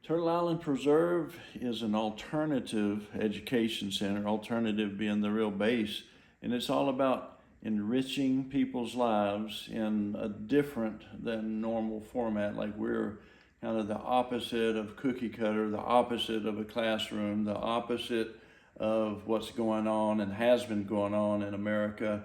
Turtle Island Preserve is an alternative education center, alternative being the real base, and it's all about enriching people's lives in a different than normal format. Like we're kind of the opposite of cookie cutter, the opposite of a classroom, the opposite of what's going on and has been going on in America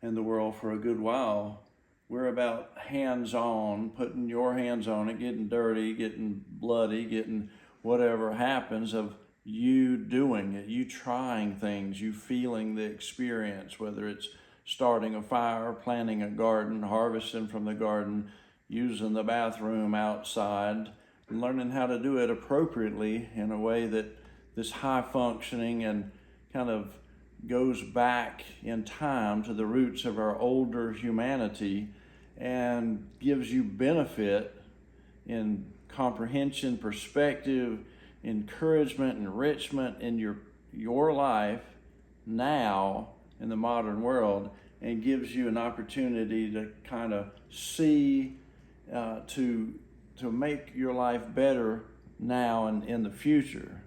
and the world for a good while. We're about hands-on, putting your hands on it, getting dirty, getting bloody, getting whatever happens of you doing it, you trying things, you feeling the experience, whether it's starting a fire, planting a garden, harvesting from the garden, using the bathroom outside, and learning how to do it appropriately in a way that this high functioning and kind of goes back in time to the roots of our older humanity and gives you benefit in comprehension, perspective, encouragement, enrichment in your life now in the modern world, and gives you an opportunity to kind of see, to make your life better now and in the future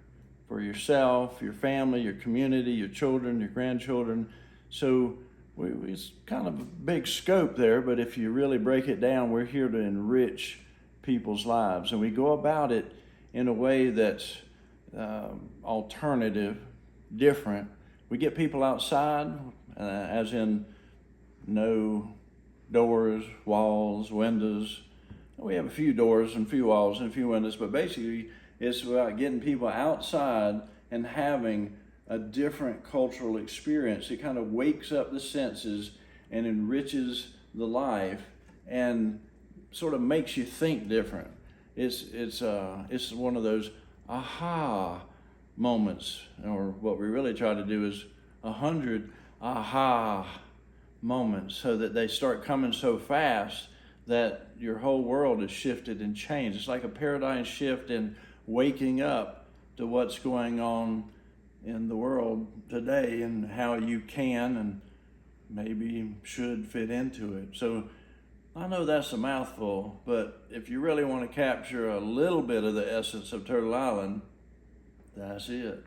for yourself, your family, your community, your children, your grandchildren. So it's kind of a big scope there, but if you really break it down, we're here to enrich people's lives. And we go about it in a way that's alternative, different. We get people outside, as in no doors, walls, windows. We have a few doors and a few walls and a few windows, but basically it's about getting people outside and having a different cultural experience. It kind of wakes up the senses and enriches the life and sort of makes you think different. It's one of those aha moments, or what we really try to do is 100 aha moments, so that they start coming so fast that your whole world is shifted and changed. It's like a paradigm shift in waking up to what's going on in the world today and how you can and maybe should fit into it. So I know that's a mouthful, but if you really want to capture a little bit of the essence of Turtle Island, that's it.